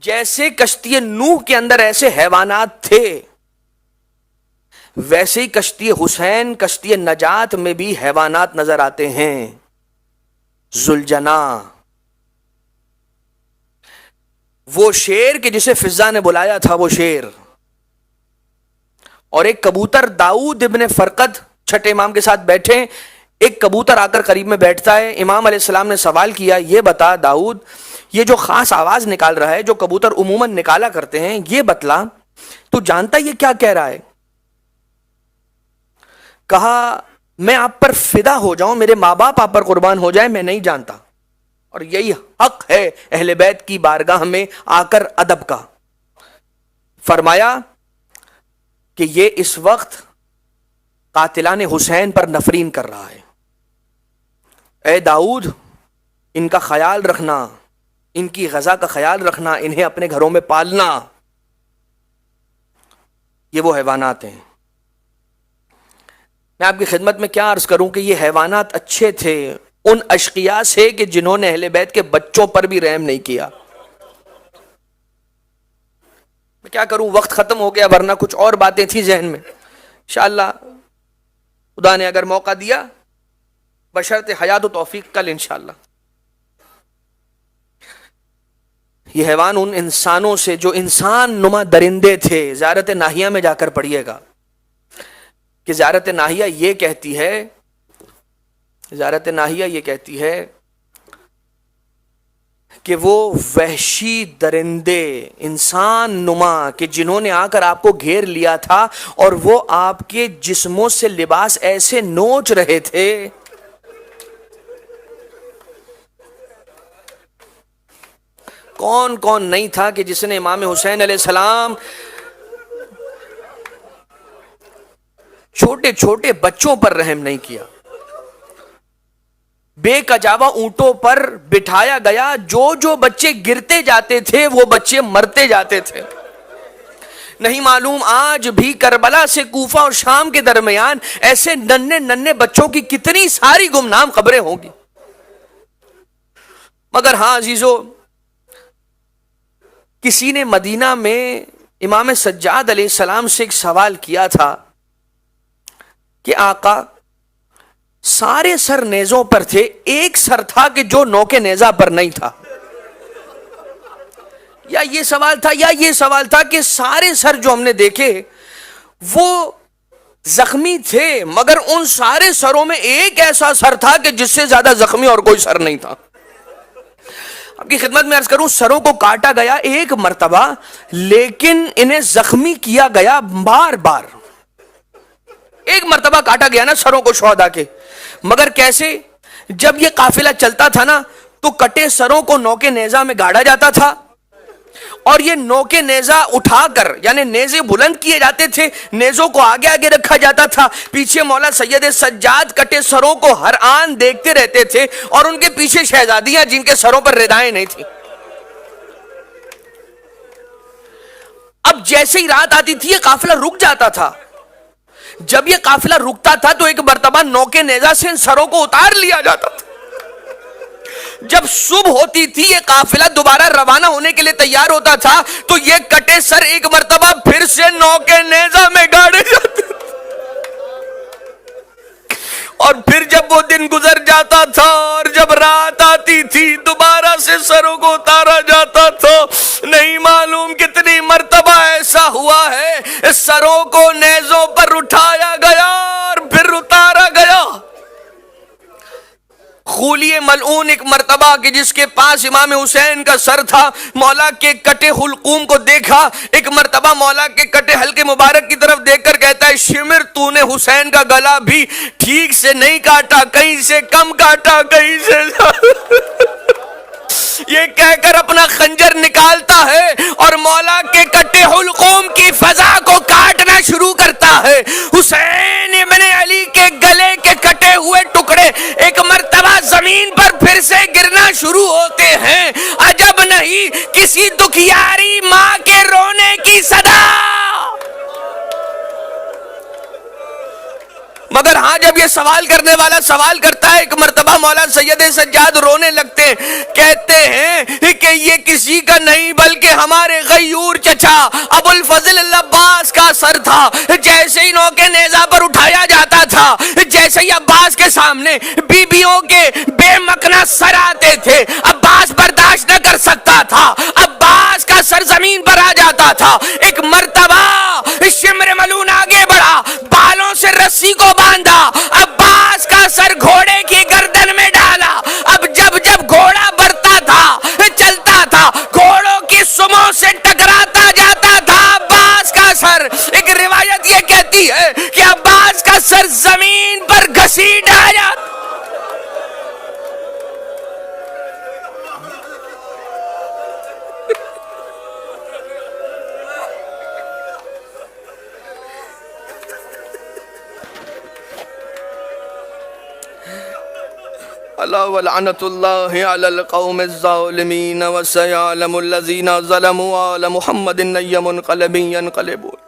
جیسے کشتی نوح کے اندر ایسے حیوانات تھے، ویسے ہی کشتی حسین، کشتی نجات میں بھی حیوانات نظر آتے ہیں. ذوالجنا، وہ شیر کہ جسے فضا نے بلایا تھا، وہ شیر، اور ایک کبوتر داؤد ابن فرقد چھٹے امام کے ساتھ بیٹھے، ایک کبوتر آ کر قریب میں بیٹھتا ہے. امام علیہ السلام نے سوال کیا، یہ بتا داؤد، یہ جو خاص آواز نکال رہا ہے جو کبوتر عموماً نکالا کرتے ہیں، یہ بتلا تو جانتا یہ کیا کہہ رہا ہے؟ کہا میں آپ پر فدا ہو جاؤں، میرے ماں باپ آپ پر قربان ہو جائے، میں نہیں جانتا. اور یہی حق ہے اہل بیت کی بارگاہ میں آ کر ادب کا. فرمایا کہ یہ اس وقت قاتلان حسین پر نفرین کر رہا ہے. اے داؤد، ان کا خیال رکھنا، ان کی غذا کا خیال رکھنا، انہیں اپنے گھروں میں پالنا. یہ وہ حیوانات ہیں. میں آپ کی خدمت میں کیا عرض کروں کہ یہ حیوانات اچھے تھے ان اشقیاء سے کہ جنہوں نے اہل بیت کے بچوں پر بھی رحم نہیں کیا. میں کیا کروں، وقت ختم ہو گیا، ورنہ کچھ اور باتیں تھیں ذہن میں. انشاءاللہ خدا نے اگر موقع دیا، بشرط حیات و توفیق، کل انشاءاللہ. یہ حیوان ان انسانوں سے جو انسان نما درندے تھے، زیارت ناہیہ میں جا کر پڑھیے گا کہ زیارت ناہیہ یہ کہتی ہے، زیارت ناہیہ یہ کہتی ہے کہ وہ وحشی درندے انسان نما کہ جنہوں نے آ کر آپ کو گھیر لیا تھا اور وہ آپ کے جسموں سے لباس ایسے نوچ رہے تھے. کون کون نہیں تھا کہ جس نے امام حسین علیہ السلام چھوٹے چھوٹے بچوں پر رحم نہیں کیا. بے کجاوا اونٹوں پر بٹھایا گیا، جو جو بچے گرتے جاتے تھے وہ بچے مرتے جاتے تھے. نہیں معلوم آج بھی کربلا سے کوفہ اور شام کے درمیان ایسے ننھے ننھے بچوں کی کتنی ساری گمنام خبریں ہوں گی. مگر ہاں عزیزو، کسی نے مدینہ میں امام سجاد علیہ السلام سے ایک سوال کیا تھا کہ آقا سارے سر نیزوں پر تھے، ایک سر تھا کہ جو نوک نیزہ پر نہیں تھا. یا یہ سوال تھا یا یہ سوال تھا کہ سارے سر جو ہم نے دیکھے وہ زخمی تھے، مگر ان سارے سروں میں ایک ایسا سر تھا کہ جس سے زیادہ زخمی اور کوئی سر نہیں تھا. آپ کی خدمت میں عرض کروں، سروں کو کاٹا گیا ایک مرتبہ، لیکن انہیں زخمی کیا گیا بار بار. ایک مرتبہ کاٹا گیا نا سروں کو شہداء کے، مگر کیسے؟ جب یہ قافلہ چلتا تھا نا تو کٹے سروں کو نوکے نیزہ میں گاڑا جاتا تھا، اور یہ نوکے نیزہ اٹھا کر، یعنی نیزے بلند کیے جاتے تھے، نیزوں کو آگے آگے رکھا جاتا تھا، پیچھے مولا سید سجاد کٹے سروں کو ہر آن دیکھتے رہتے تھے، اور ان کے پیچھے شہزادیاں جن کے سروں پر ردائیں نہیں تھیں. اب جیسے ہی رات آتی تھی یہ قافلہ رک جاتا تھا. جب یہ قافلہ رکتا تھا تو ایک مرتبہ نوکے نیزہ سے ان سروں کو اتار لیا جاتا تھا. جب صبح ہوتی تھی یہ قافلہ دوبارہ روانہ ہونے کے لیے تیار ہوتا تھا تو یہ کٹے سر ایک مرتبہ پھر سے نوکے نیزہ میں گاڑے جاتے تھے. اور پھر جب وہ دن گزر جاتا تھا اور جب رات آتی تھی دوبارہ سے سروں کو اتارا جاتا تھا. نہیں معلوم کتنی مرتبہ ایسا ہوا ہے سروں کو نیزوں پر اٹھایا گیا اور پھر اتارا گیا. خولی ملعون ایک مرتبہ کہ جس کے پاس امام حسین کا سر تھا، مولا کے کٹے حلقوم کو دیکھا. ایک مرتبہ مولا کے کٹے حلقے مبارک کی طرف دیکھ کر کہتا ہے، شمر تو نے حسین کا گلا بھی ٹھیک سے نہیں کاٹا، کہیں سے کم کاٹا، کہیں سے یہ کہہ کر اپنا خنجر نکالتا ہے اور مولا کے کٹے حلقوم کی فضا کو کاٹنا شروع کرتا ہے. حسین ابن علی کے گلے کے کٹے ہوئے ٹکڑے ایک مرتبہ زمین پر پھر سے گرنا شروع ہوتے ہیں. عجب نہیں کسی دکھیاری ماں کے رونے کی صدا. مگر ہاں جب یہ سوال کرنے والا سوال کرتا ہے، ایک مرتبہ مولا سید سجاد رونے لگتے ہیں، کہتے ہیں کہ یہ کسی کا نہیں بلکہ ہمارے غیور چچا ابو الفضل العباس کا سر تھا۔ جیسے ہی نوکے نیزہ پر اٹھایا جاتا تھا، جیسے ہی عباس کے سامنے بیبیوں کے بے مکنا سر آتے تھے، عباس برداشت نہ کر سکتا تھا، عباس کا سر زمین پر آ جاتا تھا۔ ایک مرتبہ شمر ملون آگے بڑھا، بالوں سے رسی کو باندھا، عباس کا سر گھوڑے کی گردن میں ڈالا۔ اب جب گھوڑا بڑھتا تھا، چلتا تھا، گھوڑوں کی سموں سے ٹکراتا جاتا تھا عباس کا سر۔ ایک روایت یہ کہتی ہے کہ عباس کا سر زمین پر گھسیٹ آیا۔ اللہ ولعنت اللہ علی القوم الظالمین وسیعلم الذین ظلموا علی محمد ای منقلب ینقلبون۔